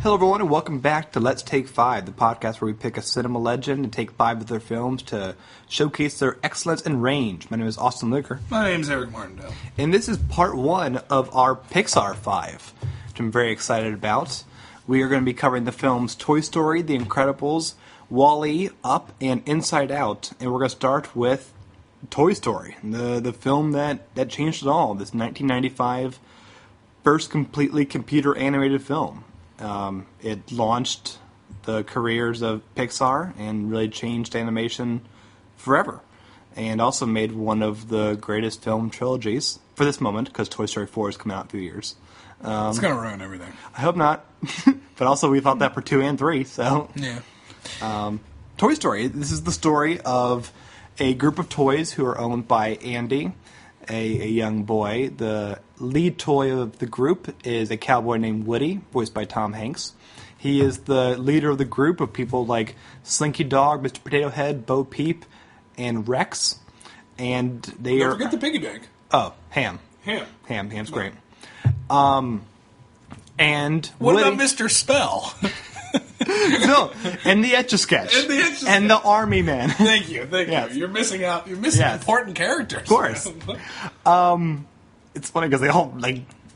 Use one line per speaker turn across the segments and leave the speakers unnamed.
Hello, everyone, and welcome back to Let's Take Five, the podcast where we pick a cinema legend and take five of their films to showcase their excellence and range. My name is Austin Luker.
My name is Ray Martindale.
And this is part one of our Pixar Five, which I'm very excited about. We are going to be covering the films Toy Story, The Incredibles, WALL-E, Up, and Inside Out. And we're going to start with Toy Story, the film that changed it all, this 1995 first completely computer-animated film. It launched the careers of Pixar and really changed animation forever. And also made one of the greatest film trilogies for this moment, because Toy Story 4 is coming out in a few years.
It's going to ruin everything.
I hope not. But also we thought that for 2 and 3, so...
Yeah.
Toy Story. This is the story of a group of toys who are owned by Andy, a young boy. The lead toy of the group is a cowboy named Woody, voiced by Tom Hanks. He is the leader of the group of people like Slinky Dog, Mr. Potato Head, Bo Peep, and Rex. And they
Don't forget the piggy bank.
Oh, Ham. Ham's great. And
what
Woody...
about Mr. Spell?
No, and the Etch-a-Sketch. And the Army Man.
Thank you.
Yes.
You're missing out. You're missing important characters.
Of course. It's funny because they all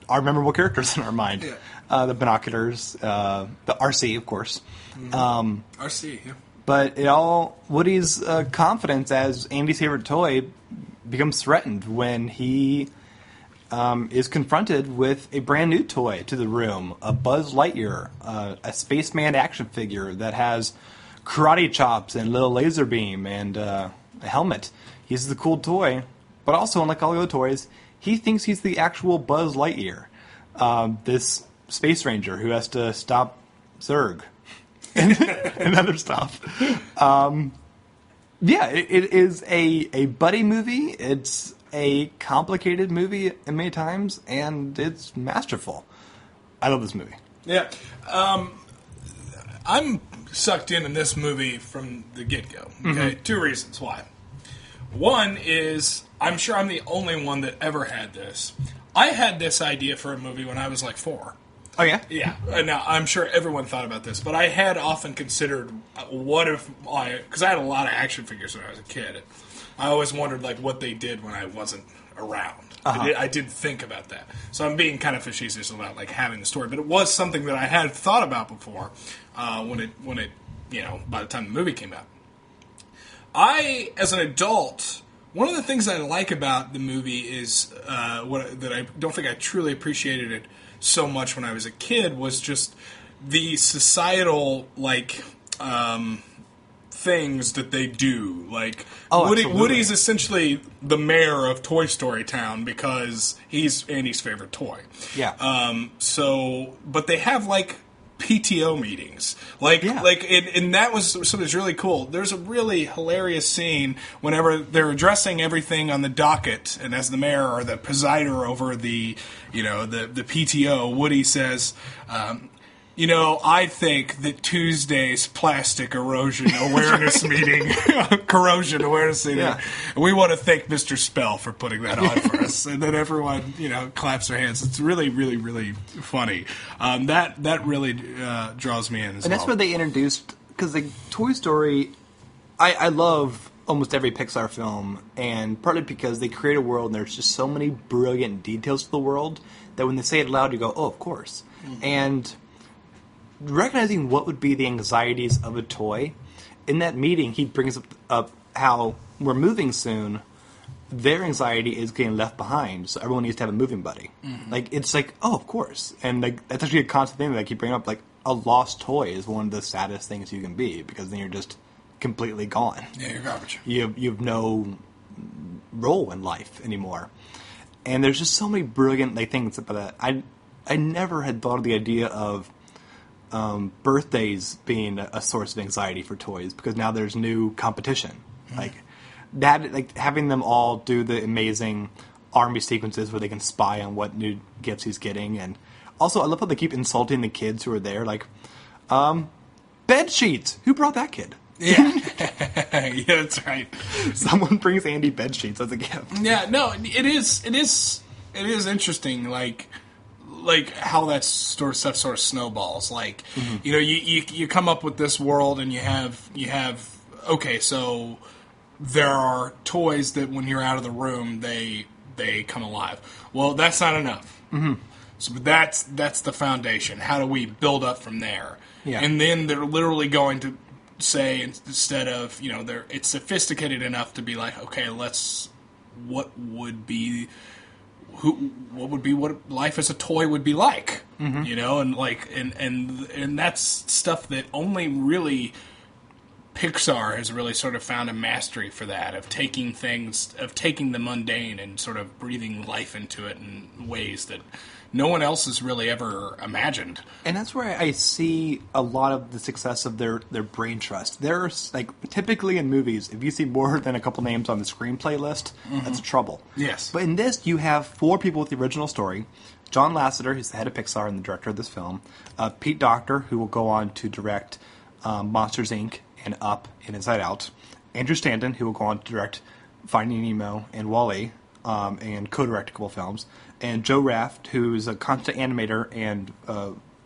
are memorable characters in our mind. Yeah. The binoculars, the RC, of course.
RC, yeah.
But Woody's confidence as Andy's favorite toy becomes threatened when he is confronted with a brand new toy to the room, a Buzz Lightyear, a spaceman action figure that has karate chops and a little laser beam and a helmet. He's the cool toy, but also, unlike all the other toys, he thinks he's the actual Buzz Lightyear, this space ranger who has to stop Zurg and other stuff. It is a buddy movie. It's a complicated movie many times, and it's masterful. I love this movie.
Yeah. I'm sucked in this movie from the get-go. Okay? Mm-hmm. 2 reasons why. One is, I'm sure I'm the only one that ever had this. I had this idea for a movie when I was like 4.
Oh, yeah?
Yeah. Now, I'm sure everyone thought about this, but I had often considered what if because I had a lot of action figures when I was a kid. I always wondered what they did when I wasn't around. Uh-huh. I did think about that. So I'm being kind of facetious about having the story, but it was something that I had thought about before when it by the time the movie came out. As an adult, one of the things I like about the movie is that I don't think I truly appreciated it so much when I was a kid was just the societal things that they do. Woody's essentially the mayor of Toy Story Town because he's Andy's favorite toy.
Yeah.
But they have PTO meetings. And that was something that's really cool. There's a really hilarious scene whenever they're addressing everything on the docket, and as the mayor or the presider over the PTO, Woody says, I think that Tuesday's plastic corrosion awareness meeting, we want to thank Mr. Spell for putting that on for us. And then everyone, claps their hands. It's really, really, really funny. That really draws me in as well.
And that's where they introduced, because Toy Story, I love almost every Pixar film, and partly because they create a world and there's just so many brilliant details to the world that when they say it loud, you go, oh, of course. Mm-hmm. And recognizing what would be the anxieties of a toy, in that meeting he brings up how we're moving soon, their anxiety is getting left behind, so everyone needs to have a moving buddy. Mm-hmm. It's oh, of course. And that's actually a constant thing that I keep bringing up. A lost toy is one of the saddest things you can be, because then you're just completely gone.
Yeah, you're garbage.
You have no role in life anymore. And there's just so many brilliant things about that. I never had thought of the idea of birthdays being a source of anxiety for toys, because now there's new competition. Mm-hmm. Having them all do the amazing army sequences where they can spy on what new gifts he's getting. And also, I love how they keep insulting the kids who are there, bed sheets. Who brought that kid?
Yeah. Yeah, that's right.
Someone brings Andy bed sheets as a gift.
Yeah, no, it is interesting. like how that sort of stuff sort of snowballs. Like, you know, you come up with this world, and you have okay, so there are toys that when you're out of the room, they come alive. Well, that's not enough. So that's the foundation. How do we build up from there?
Yeah.
And then they're literally going to say, instead of, you know, it's sophisticated enough to be like, okay, what would be what life as a toy would be like, you know, and like and that's stuff that only really Pixar has really sort of found a mastery for that, of taking the mundane and sort of breathing life into it in ways that no one else has really ever imagined.
And that's where I see a lot of the success of their brain trust. There's, like, typically in movies, if you see more than a couple names on the screenplay list, that's trouble.
Yes.
But in this, you have 4 people with the original story. John Lasseter, who's the head of Pixar and the director of this film. Pete Docter, who will go on to direct Monsters, Inc. and Up and Inside Out. Andrew Stanton, who will go on to direct Finding Nemo and WALL-E, and co-direct a couple films. And Joe Raft, who's a constant animator and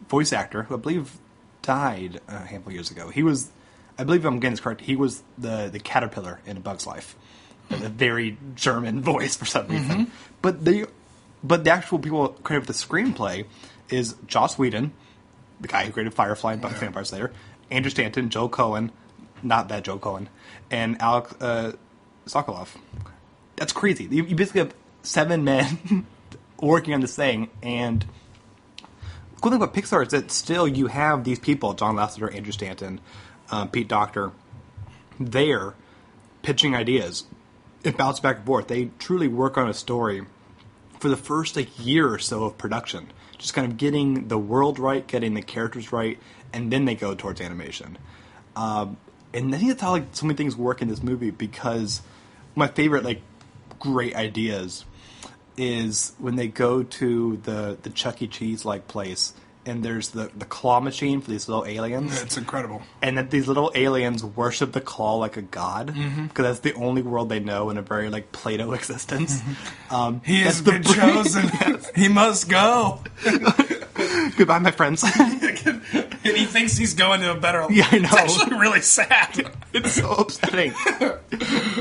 voice actor, who I believe died a handful of years ago. He was, I believe I'm getting this correct, he was the caterpillar in A Bug's Life. A very German voice for some reason. But the actual people credited with the screenplay is Joss Whedon, the guy who created Firefly and Buffy the Vampire Slayer, Andrew Stanton, Joe Cohen, not that Joe Cohen, and Alex Sokoloff. That's crazy. You basically have 7 men working on this thing, and the cool thing about Pixar is that still you have these people, John Lasseter, Andrew Stanton, Pete Docter, there pitching ideas. It bounces back and forth. They truly work on a story for the first year or so of production, just kind of getting the world right, getting the characters right, and then they go towards animation. And I think that's how so many things work in this movie, because my favorite great ideas is when they go to the Chuck E. Cheese place, and there's the claw machine for these little aliens.
It's incredible.
And that these little aliens worship the claw like a god, because that's the only world they know in a very Plato existence.
He has been chosen. Yes. He must go.
Goodbye, my friends.
And he thinks he's going to a better.
Yeah, I know.
It's actually really sad.
It's so upsetting,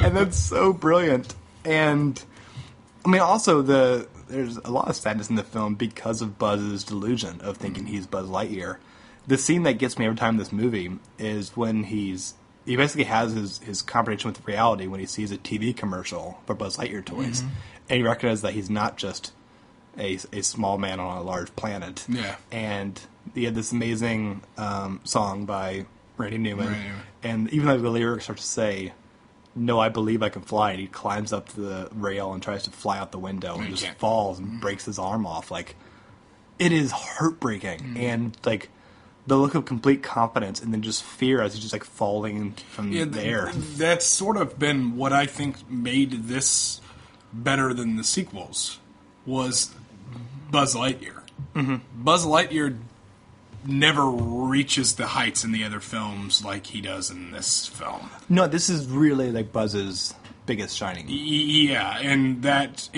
and that's so brilliant. And I mean, also there's a lot of sadness in the film because of Buzz's delusion of thinking he's Buzz Lightyear. The scene that gets me every time in this movie is when he basically has his confrontation with reality when he sees a TV commercial for Buzz Lightyear toys, and he recognizes that he's not just a small man on a large planet.
Yeah.
And he had this amazing song by Randy Newman, and even though the lyrics start to say, "No, I believe I can fly," and he climbs up to the rail and tries to fly out the window and just falls and breaks his arm off. It is heartbreaking, and the look of complete confidence and then just fear as he's just falling from the air.
That's sort of been what I think made this better than the sequels, was Buzz Lightyear. Buzz Lightyear never reaches the heights in the other films like he does in this film.
No, this is really Buzz's biggest shining.
Yeah, and that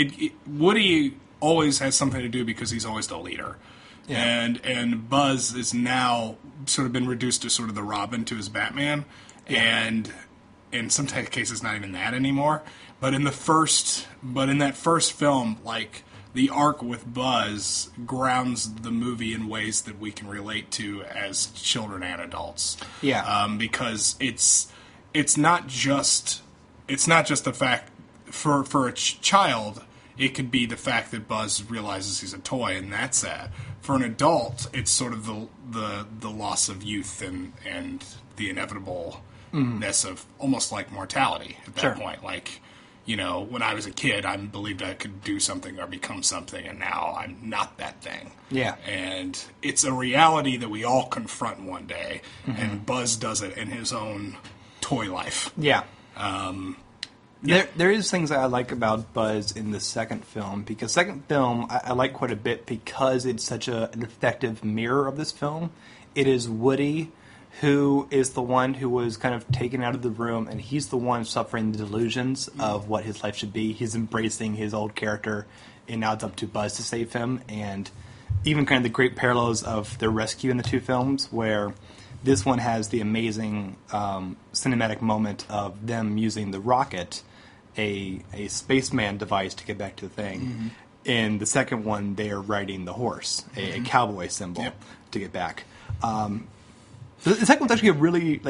Woody always has something to do because he's always the leader. Yeah. And Buzz is now sort of been reduced to sort of the Robin to his Batman, and in some cases not even that anymore. But in that first film, the arc with Buzz grounds the movie in ways that we can relate to as children and adults.
Yeah.
Because it's not just the fact for a child. It could be the fact that Buzz realizes he's a toy, and that's sad. For an adult, it's sort of the loss of youth and the inevitableness of almost like mortality at that point. When I was a kid, I believed I could do something or become something, and now I'm not that thing.
Yeah.
And it's a reality that we all confront one day, and Buzz does it in his own toy life.
Yeah. There is things that I like about Buzz in the second film, because second film I like quite a bit because it's such an effective mirror of this film. It is Woody who is the one who was kind of taken out of the room, and he's the one suffering the delusions of what his life should be. He's embracing his old character, and now it's up to Buzz to save him. And even kind of the great parallels of their rescue in the two films, where this one has the amazing cinematic moment of them using the rocket, a spaceman device, to get back to the thing. Mm-hmm. In the second one, they are riding the horse, a cowboy symbol, to get back. The second one's actually a really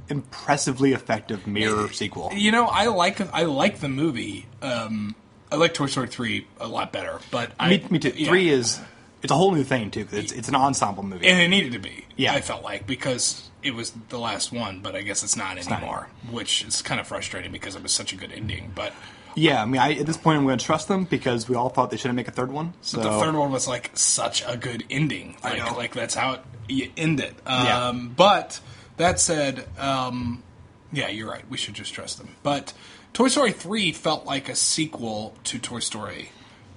impressively effective mirror sequel.
You know, I like the movie. I like Toy Story 3 a lot better, but
me too. 3 is it's a whole new thing too, because it's an ensemble movie,
and it needed to be.
Yeah,
I felt like, because it was the last one, but I guess it's not anymore, which is kind of frustrating because it was such a good ending. But
yeah, I mean, at this point, I'm going to trust them because we all thought they shouldn't make a third one. So.
But the third one was such a good ending.
I know.
That's how you end it. But that said, yeah, you're right. We should just trust them. But Toy Story 3 felt like a sequel to Toy Story.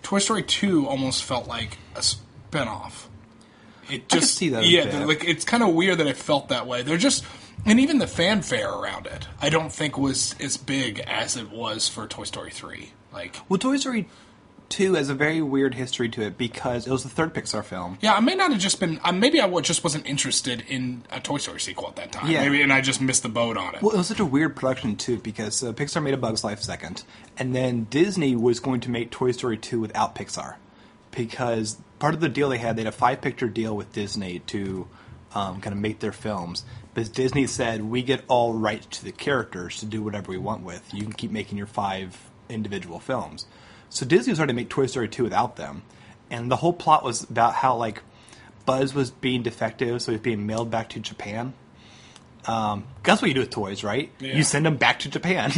Toy Story 2 almost felt like a spinoff.
I can see that.
It's kind of weird that it felt that way. And even the fanfare around it, I don't think was as big as it was for Toy Story 3.
Well, Toy Story 2 has a very weird history to it because it was the third Pixar film.
Yeah, I may not have just been. Maybe I just wasn't interested in a Toy Story sequel at that time.
Yeah.
And I just missed the boat on it.
Well, it was such a weird production too because Pixar made A Bug's Life second, and then Disney was going to make Toy Story 2 without Pixar because part of the deal they had a 5-picture deal with Disney to kind of make their films. But Disney said, we get all rights to the characters to do whatever we want with. You can keep making your 5 individual films. So Disney was trying to make Toy Story 2 without them. And the whole plot was about how, Buzz was being defective, so he was being mailed back to Japan. That's what you do with toys, right? Yeah. You send them back to Japan.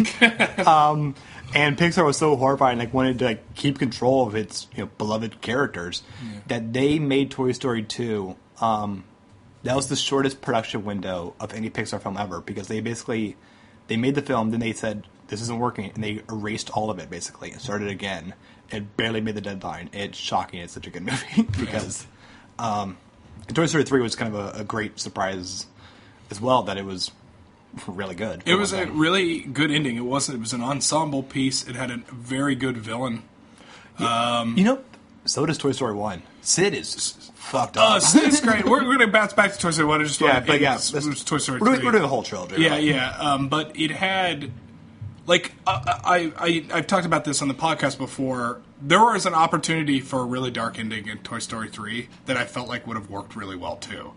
And Pixar was so horrified and wanted to keep control of its beloved characters that they made Toy Story 2. That was the shortest production window of any Pixar film ever because they made the film, then they said this isn't working, and they erased all of it basically and started again. It barely made the deadline. It's shocking. It's such a good movie because Toy Story 3 was kind of a great surprise as well that it was really good.
It was a really good ending. It was an ensemble piece. It had a very good villain.
So does Toy Story 1. Sid is fucked up.
Sid's great. We're going to bounce back to Toy Story 1. Toy Story 3.
We're doing the whole trilogy.
Yeah,
right?
yeah. But it had... I've talked about this on the podcast before. There was an opportunity for a really dark ending in Toy Story 3 that I felt like would have worked really well, too.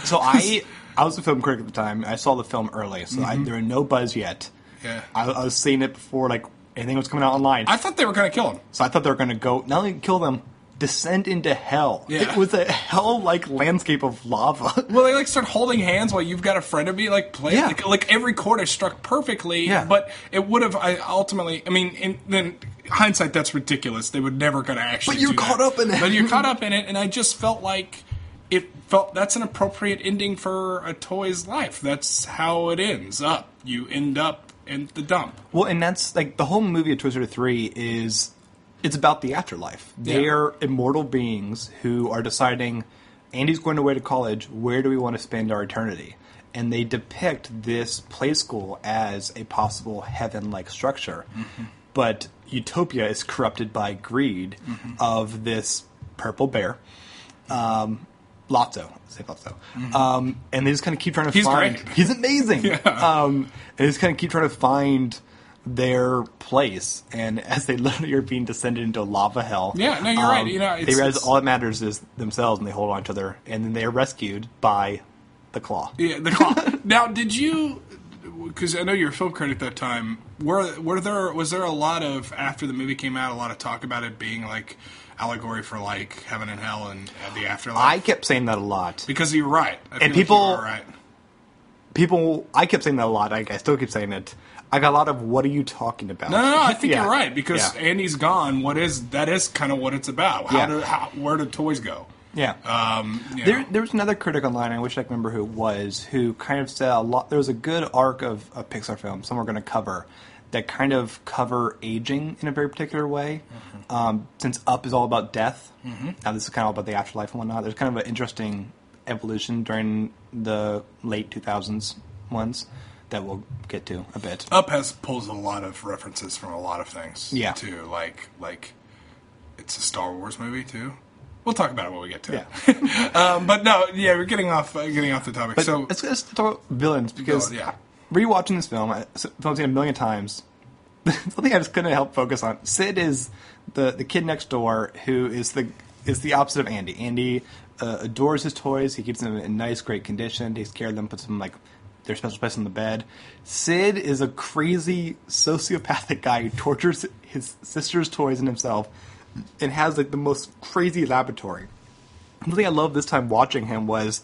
So I was a film critic at the time. I saw the film early, so there was no buzz yet.
Yeah.
I was seeing it before anything was coming out online.
I thought they were going to kill him.
So I thought they were going to go, not only kill them, descend into hell.
Yeah.
It was a hell-like landscape of lava.
Well, they start holding hands while you've got a friend of me play.
Yeah.
Every chord is struck perfectly.
Yeah.
But it would have. Then hindsight, that's ridiculous. They were never going to actually.
But you're caught up in it.
But you're caught up in it, and I just felt like that's an appropriate ending for a toy's life. That's how it ends up. You end up in the dump.
Well, and that's the whole movie of Toy Story 3 is. It's about the afterlife. They are immortal beings who are deciding, Andy's going away to college, where do we want to spend our eternity? And they depict this play school as a possible heaven-like structure. Mm-hmm. But Utopia is corrupted by greed of this purple bear, Lotso. Say Lotso. And they just kind of keep trying to find...
Great.
He's amazing!
Yeah.
And they just kind of keep trying to find... their place, and as they literally are being descended into lava hell.
Yeah, no, you're right.
They realize all that matters is themselves, and they hold on to their, and then they are rescued by the Claw.
Yeah, the Claw. Now, did you? Because I know you're a film critic at that time. Was there a lot of, after the movie came out, a lot of talk about it being allegory for heaven and hell and the afterlife?
I kept saying that a lot
because you're right,
and people
you are right.
People, I kept saying that a lot. I still keep saying it. I got a lot of, what are you talking about?
No, I think you're right, because Andy's gone. That is kind of what it's about. Where do toys go?
Yeah. There was another critic online, I wish I could remember who it was, who kind of said there was a good arc of Pixar films, some we're going to cover, that kind of cover aging in a very particular way. Since Up is all about death, now this is kind of all about the afterlife and whatnot, there's kind of an interesting evolution during the late 2000s ones that we'll get to a bit.
Up pulls a lot of references from a lot of things.
Yeah.
Too. Like it's a Star Wars movie, too. We'll talk about it when we get to
Yeah.
it. But no, yeah, we're getting off the topic.
But
So
let's talk about villains, because rewatching this film, I've seen it a million times. Something I just couldn't help focus on. Sid is the kid next door who is the opposite of Andy. Andy adores his toys. He keeps them in nice, great condition. Takes care of them. Puts them their special place on the bed. Sid is a crazy sociopathic guy who tortures his sister's toys and himself, and has the most crazy laboratory. One thing I love this time watching him was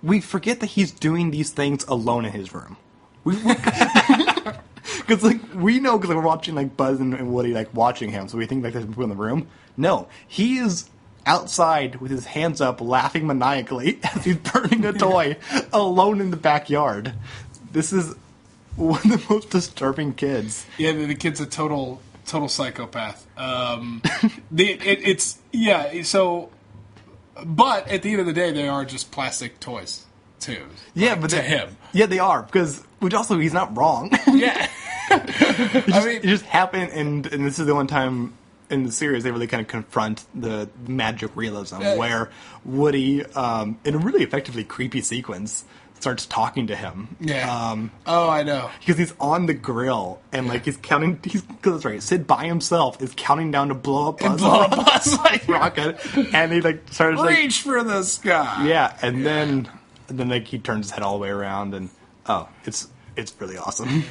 we forget that he's doing these things alone in his room. Because we know, because we're watching Buzz and Woody watching him, so we think there's people in the room. No, he is outside with his hands up, laughing maniacally as he's burning a toy alone in the backyard. This is one of the most disturbing kids.
Yeah, the kid's a total psychopath. So, but at the end of the day, they are just plastic toys too.
Yeah, but
to him,
yeah, they are, which also he's not wrong.
Yeah.
It just happened, and this is the one time in the series they really kind of confront the magic realism, where Woody, in a really effectively creepy sequence, starts talking to him.
Yeah. I know.
Because he's on the grill, and he's counting. Because that's right. Sid by himself is counting down to blow up Buzz rocket, and he starts
reach for the sky.
Yeah, and then he turns his head all the way around, and it's really awesome.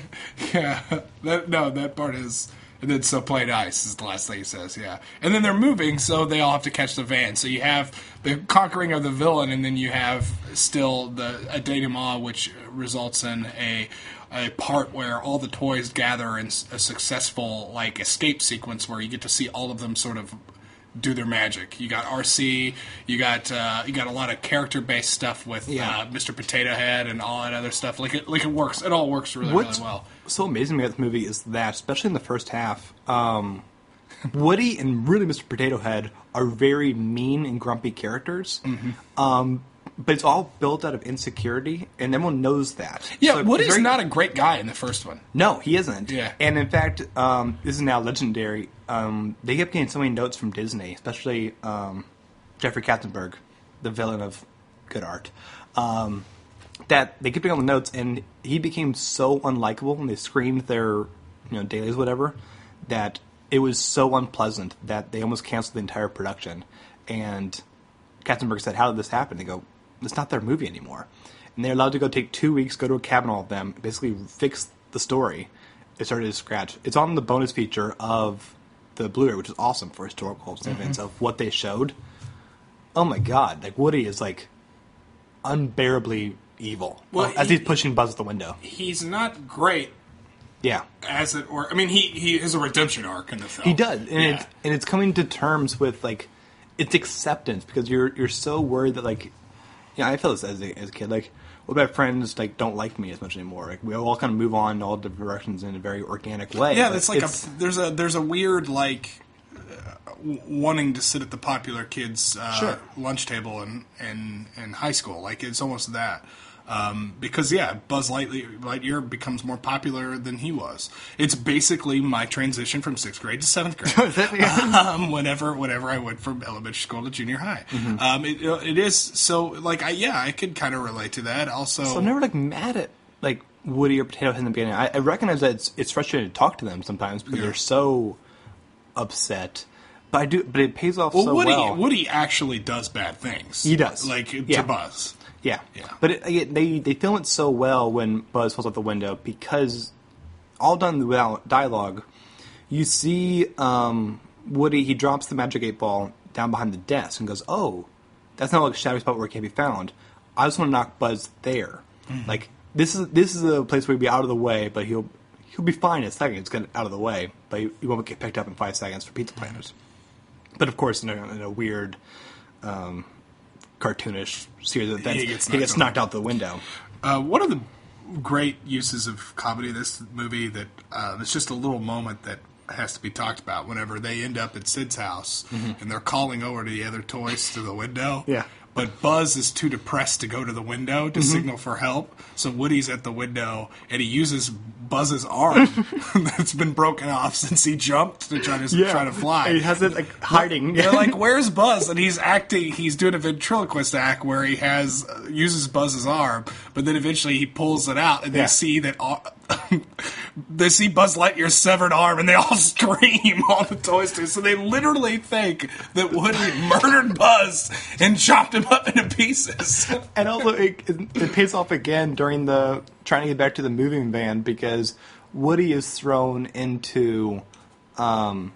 Yeah, that part is. And then so play nice is the last thing he says, yeah. And then they're moving, so they all have to catch the van. So you have the conquering of the villain, and then you have still a denouement, which results in a part where all the toys gather in a successful escape sequence where you get to see all of them sort of do their magic. You got RC, you got a lot of character based stuff with Mr. Potato Head and all that other stuff. It works. It all works really well.
What's so amazing about this movie is that, especially in the first half, Woody and really Mr. Potato Head are very mean and grumpy characters. Mm-hmm. But it's all built out of insecurity, and everyone knows that.
Yeah, so Woody's not a great guy in the first one.
No, he isn't.
Yeah.
And in fact, this is now legendary. They kept getting so many notes from Disney, especially Jeffrey Katzenberg, the villain of Good Art, that they kept getting all the notes, and he became so unlikable when they screened their dailies, whatever, that it was so unpleasant that they almost canceled the entire production. And Katzenberg said, "How did this happen?" They go, "It's not their movie anymore." And they're allowed to go take 2 weeks, go to a cabin, all of them, basically fix the story. It started to scratch. It's on the bonus feature of the Blu-ray, which is awesome for historical significance of what they showed. Oh my god, Woody is unbearably evil as he's pushing Buzz out the window.
He's not great.
Yeah.
He has a redemption arc in the film.
He does. And it's coming to terms with it's acceptance, because you're so worried that I feel this as a kid. What about friends don't like me as much anymore? We all kind of move on in all different directions in a very organic way.
Yeah, there's a weird wanting to sit at the popular kids' lunch table in high school. It's almost that. Because Buzz Lightyear becomes more popular than he was. It's basically my transition from 6th grade to 7th grade. Whenever I went from elementary school to junior high. Mm-hmm. It is so I could kind of relate to that. Also,
so I'm never mad at Woody or Potato Head in the beginning. I recognize that it's frustrating to talk to them sometimes because they're so upset. But it pays off well.
Woody actually does bad things.
He does,
to Buzz.
Yeah. But they film it so well when Buzz falls out the window, because all done without dialogue. You see Woody, he drops the magic 8-ball down behind the desk and goes, "Oh, that's not a shadowy spot where it can't be found. I just want to knock Buzz there. Mm-hmm. This is a place where he'll be out of the way, but he'll be fine in a second. It's get out of the way, but he won't get picked up in 5 seconds for pizza planners." But of course, in a weird cartoonish series of events, he gets knocked out the window.
One of the great uses of comedy in this movie that it's just a little moment that has to be talked about whenever they end up at Sid's house and they're calling over to the other toys through the window.
Yeah.
but Buzz is too depressed to go to the window to signal for help. So Woody's at the window, and he uses Buzz's arm that's been broken off since he jumped to try to fly.
He has it like hiding.
They're like, "Where's Buzz?" And he's doing a ventriloquist act where he uses Buzz's arm, but then eventually he pulls it out, and they see that. They see Buzz Lightyear's severed arm, and they all scream, all the Toy Story. So they literally think that Woody murdered Buzz and chopped him up into pieces.
And also, it pays off again during the trying to get back to the moving van, because Woody is thrown into the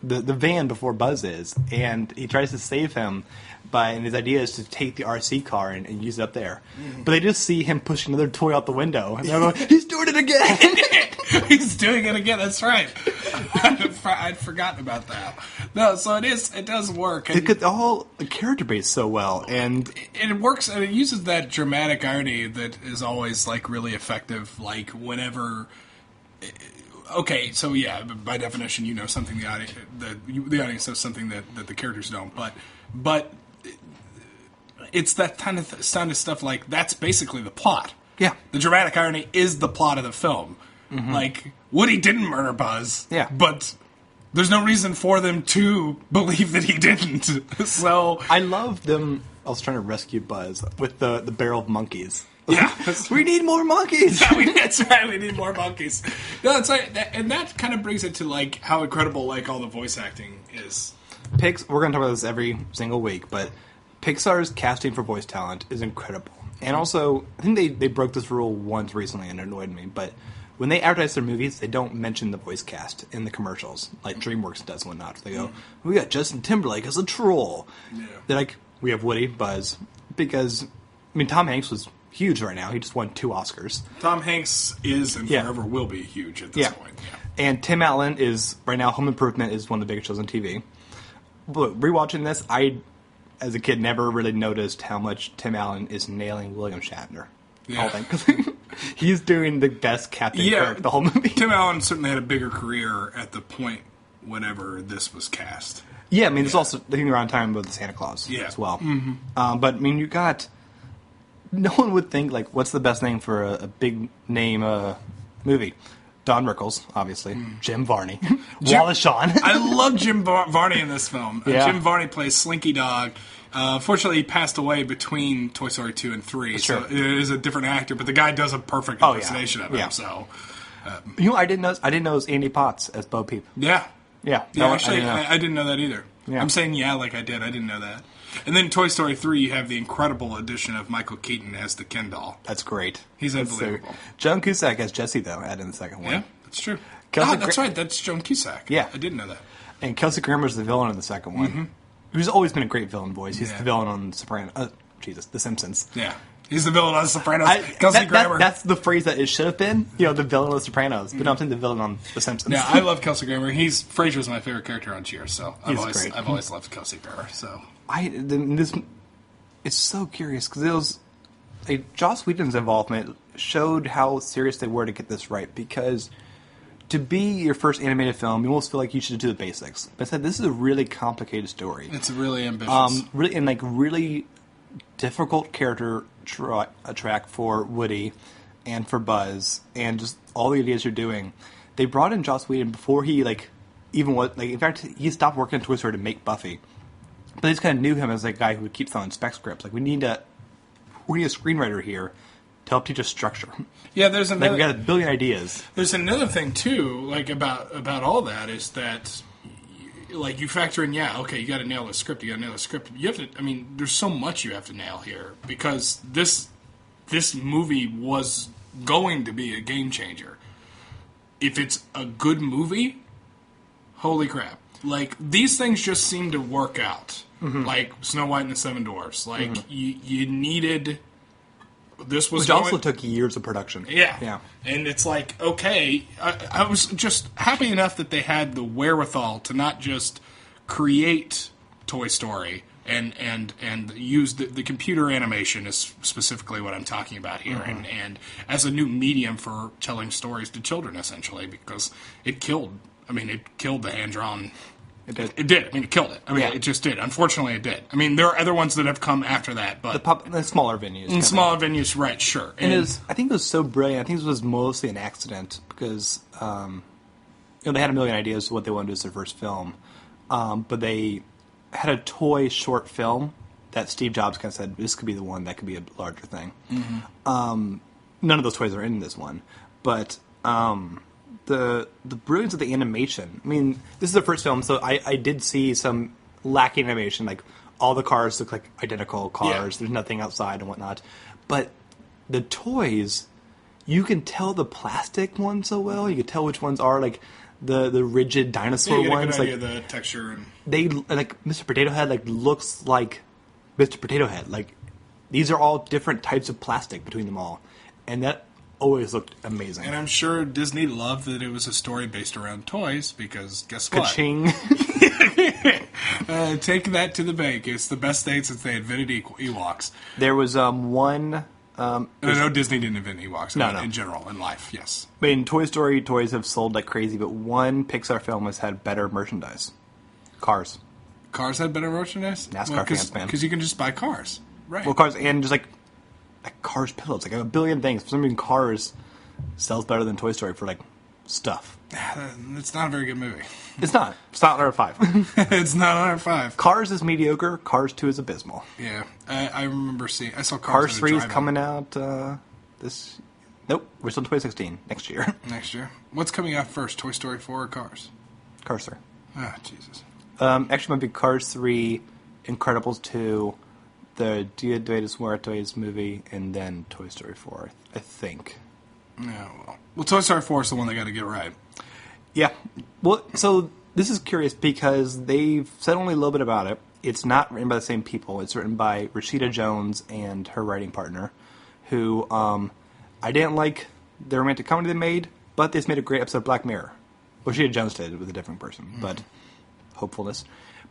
van before Buzz is, and he tries to save him. And his idea is to take the RC car and use it up there. But they just see him push another toy out the window. And they're going, he's doing it again!
He's doing it again, that's right. I'd forgotten about that. No, so it does work.
The character base so well. And
it works, and it uses that dramatic irony that is always, like, really effective. Like, whenever... Okay, so yeah, by definition, you know something the audience knows something that the characters don't. But it's that kind of stuff like that's basically the plot.
Yeah.
The dramatic irony is the plot of the film. Like, Woody didn't murder Buzz.
Yeah.
But there's no reason for them to believe that he didn't. So
I love them. I was trying to rescue Buzz with the barrel of monkeys.
Yeah.
We need more monkeys.
That's right. We need more monkeys. No, it's like, and that kind of brings it to like how incredible like all the voice acting is.
We're going to talk about this every single week, but Pixar's casting for voice talent is incredible. And also, I think they broke this rule once recently and it annoyed me, but when they advertise their movies, they don't mention the voice cast in the commercials, like DreamWorks does and whatnot. They go, we got Justin Timberlake as a troll. Yeah. They're like, we have Woody, Buzz, because, Tom Hanks was huge right now. He just won 2 Oscars.
Tom Hanks is and forever will be huge at this point. Yeah.
And Tim Allen is, right now, Home Improvement is one of the biggest shows on TV. But rewatching this, I, as a kid, never really noticed how much Tim Allen is nailing William Shatner. Yeah. He's doing the best Captain Kirk the whole movie.
Tim Allen certainly had a bigger career at the point whenever this was cast.
Yeah, there's also the thing around time with the Santa Claus as well. Mm-hmm. But, you got... No one would think, like, what's the best name for a big name movie? Don Rickles, obviously. Jim Varney. Wallace Shawn.
I love Jim Varney in this film. Jim Varney plays Slinky Dog. Fortunately, he passed away between Toy Story 2 and 3, so it is a different actor, but the guy does a perfect impersonation of him. So,
I didn't know it was Andy Potts as Bo Peep.
Yeah. Actually,
I
didn't know that either.
Yeah.
I'm saying like I did. I didn't know that. And then Toy Story 3, you have the incredible addition of Michael Keaton as the Ken doll.
That's great.
He's unbelievable.
John Cusack as Jesse, though, added in the second one.
Yeah, that's true. That's right. That's John Cusack.
Yeah.
I didn't know that.
And Kelsey Grammer's the villain in the second one. Who's always been a great villain voice. He's the villain on The Simpsons.
Yeah. He's the villain on The Sopranos. Kelsey Grammer.
That's the phrase that it should have been. The villain of The Sopranos. But no, I'm saying the villain on The Simpsons.
Yeah, I love Kelsey Grammer. Frasier's my favorite character on Cheers, so
I've
always loved Kelsey Grammer. So
it's so curious because Joss Whedon's involvement showed how serious they were to get this right, because to be your first animated film, you almost feel like you should do the basics. But instead, this is a really complicated story.
It's really ambitious.
Really difficult character track for Woody and for Buzz, and just all the ideas you're doing. They brought in Joss Whedon before he in fact, he stopped working at Toy Story to make Buffy. But they just kind of knew him as a guy who would keep selling spec scripts. Like, we need a screenwriter here to help teach us structure.
Yeah, there's another...
we got a billion ideas.
There's another thing, too, about all that, is that, you factor in, you got to nail the script, You have to, there's so much you have to nail here, because this movie was going to be a game changer. If it's a good movie, holy crap. These things just seem to work out. Mm-hmm. Like Snow White and the Seven Dwarfs. You needed...
Which also took years of production.
Yeah. And it's okay, I was just happy enough that they had the wherewithal to not just create Toy Story and use the computer animation is specifically what I'm talking about here, and as a new medium for telling stories to children, essentially, because it killed the hand-drawn
It did.
It did. I mean, it killed it. I mean, it just did. Unfortunately, it did. I mean, there are other ones that have come after that, but
The smaller venues.
in smaller venues, right? Sure.
And I think it was so brilliant. I think it was mostly an accident because they had a million ideas of what they wanted to do as their first film, but they had a toy short film that Steve Jobs kind of said this could be the one that could be a larger thing. Mm-hmm. None of those toys are in this one, but the brilliance of the animation. I mean, this is the first film, so I did see some lacking animation. Like all the cars look like identical cars. Yeah. There's nothing outside and whatnot, but the toys, you can tell the plastic ones so well. You can tell which ones are like the rigid dinosaur ones.
Good idea of the texture and
they like Mr. Potato Head looks like Mr. Potato Head. Like these are all different types of plastic between them all, and that always looked amazing.
And I'm sure Disney loved that it was a story based around toys because guess what?
Ka-ching.
Take that to the bank. It's the best thing since they invented Ewoks.
There was one.
No, Disney didn't invent Ewoks.
No.
In general, in life, yes.
I mean, Toy Story toys have sold like crazy, but one Pixar film has had better merchandise. Cars.
Cars had better merchandise?
NASCAR fans, man.
Because you can just buy cars. Right.
Well, cars, and just like Cars pillows. Like a billion things. For some reason, Cars sells better than Toy Story for like stuff.
It's not a very good movie.
It's not. It's not under 5.
It's not under 5.
Cars is mediocre. Cars 2 is abysmal.
Yeah. I remember seeing... I saw
Cars 3 is coming out this... Nope. We're still in 2016. Next year.
Next year. What's coming out first? Toy Story 4 or Cars?
Cars 3.
Ah, Jesus.
Actually, might be Cars 3, Incredibles 2, the Dia de los Muertos movie, and then Toy Story 4, I think.
Yeah, well, Toy Story 4 is the one they got to get right.
Yeah. Well, so this is curious because they've said only a little bit about it. It's not written by the same people. It's written by Rashida Jones and her writing partner, who I didn't like the romantic comedy they made, but they just made a great episode of Black Mirror. Rashida Jones did it with a different person, but hopefulness.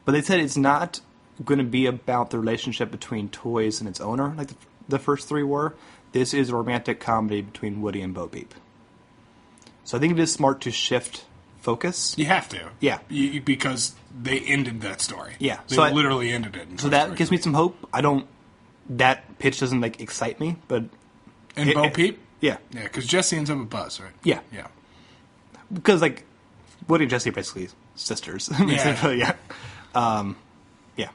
But they said it's not going to be about the relationship between toys and its owner, like the first 3 were. This is a romantic comedy between Woody and Bo Peep. So I think it is smart to shift focus.
You have to.
Yeah.
Because they ended that story.
Yeah.
They literally ended it.
So that gives me some hope. That pitch doesn't, excite me, but...
And Bo Peep?
Yeah.
Yeah, because Jesse ends up with Buzz, right?
Yeah.
Yeah.
Because, Woody and Jesse are basically sisters.
Yeah.
Yeah.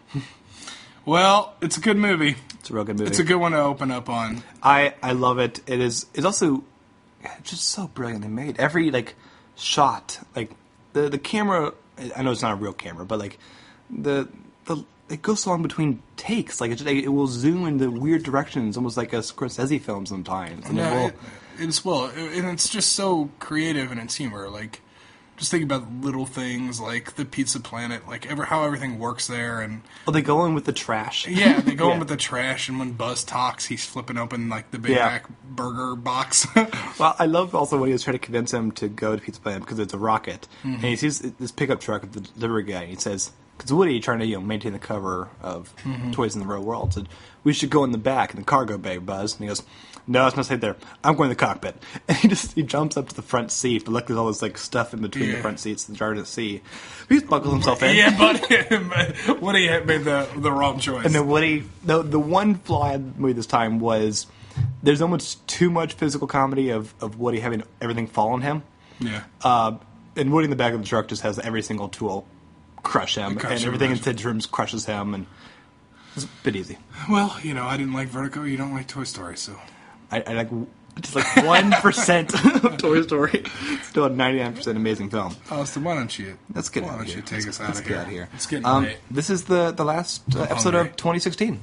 Well, it's a good movie.
It's a real good movie.
It's a good one to open up on.
I love it. It's also just so brilliantly made. Every shot, the camera. I know it's not a real camera, but it goes so long between takes. It will zoom in the weird directions, almost like a Scorsese film sometimes. And
and it's just so creative in its humor. Just think about little things like the Pizza Planet, how everything works there, and
they go in with the trash.
Yeah, they go in with the trash, and when Buzz talks, he's flipping open the Big Mac burger box.
Well, I love also when he was trying to convince him to go to Pizza Planet because it's a rocket, and he sees this pickup truck with the delivery guy, and he says, because Woody trying to maintain the cover of Toys in the Real World, said we should go in the back in the cargo bay, Buzz, and he goes, no, it's not safe there. I'm going to the cockpit. And he jumps up to the front seat, but luckily there's all this stuff in between the front seats and the jar to see. He just buckles himself in.
Yeah, but Woody had made the wrong choice.
And then Woody, the one flaw in the movie this time was there's almost too much physical comedy of Woody having everything fall on him.
Yeah.
And Woody in the back of the truck just has every sinsingle tool crush him, and everything in Sid's rooms crushes him, and it's a bit easy.
Well, I didn't like Vertigo. You don't like Toy Story, so...
I like just 1% of Toy Story. Still a 99% amazing film.
Oh, so why don't you?
Let's get
Why
out
don't
of
you
here.
take us out of here?
It's
getting late.
This is the last episode of 2016.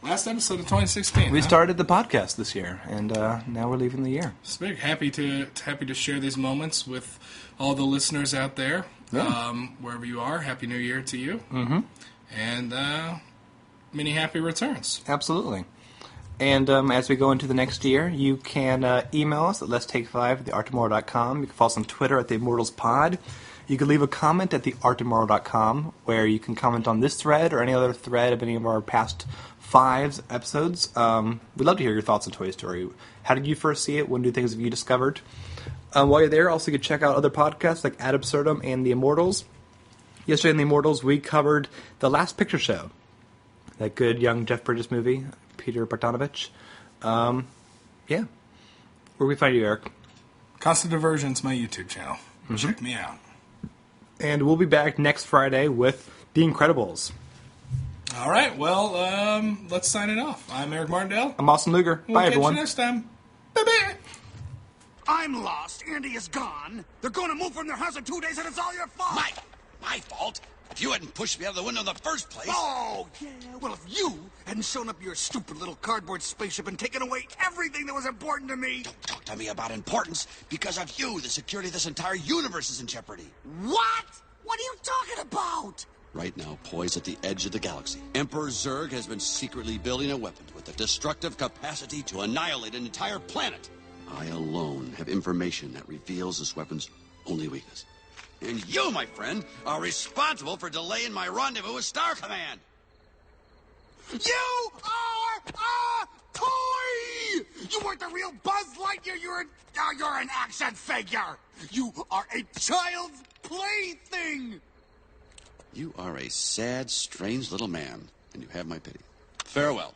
Last episode of 2016.
We started the podcast this year, and now we're leaving the year.
It's big. Happy to share these moments with all the listeners out there, wherever you are. Happy New Year to you, and many happy returns.
Absolutely. And as we go into the next year, you can email us at letstake5@thearttomorrow.com. You can follow us on Twitter at the Immortals Pod. You can leave a comment at thearttomorrow.com, where you can comment on this thread or any other thread of any of our past 5 episodes. We'd love to hear your thoughts on Toy Story. How did you first see it? What new things have you discovered? While you're there, also you can check out other podcasts like Ad Absurdum and The Immortals. Yesterday in the Immortals, we covered The Last Picture Show. That good young Jeff Bridges movie, Peter Bartonovich. Yeah. Where we find you, Eric?
Constant Diversion's my YouTube channel. Check me out.
And we'll be back next Friday with The Incredibles.
All right, well, let's sign it off. I'm Eric Martindale.
I'm Austin Luger.
We'll
Bye,
catch
everyone.
you next time. Bye-bye.
I'm lost. Andy is gone. They're going to move from their house in 2 days, and it's all your fault.
My fault? If you hadn't pushed me out of the window in the first place.
Oh, yeah. Well, if you hadn't shown up your stupid little cardboard spaceship and taken away everything that was important to me.
Don't talk to me about importance. Because of you, the security of this entire universe is in jeopardy.
What? What are you talking about?
Right now, poised at the edge of the galaxy, Emperor Zurg has been secretly building a weapon with the destructive capacity to annihilate an entire planet. I alone have information that reveals this weapon's only weakness. And you, my friend, are responsible for delaying my rendezvous with Star Command.
You are a toy! You weren't the real Buzz Lightyear. You're an action figure. You are a child's plaything.
You are a sad, strange little man, and you have my pity. Farewell.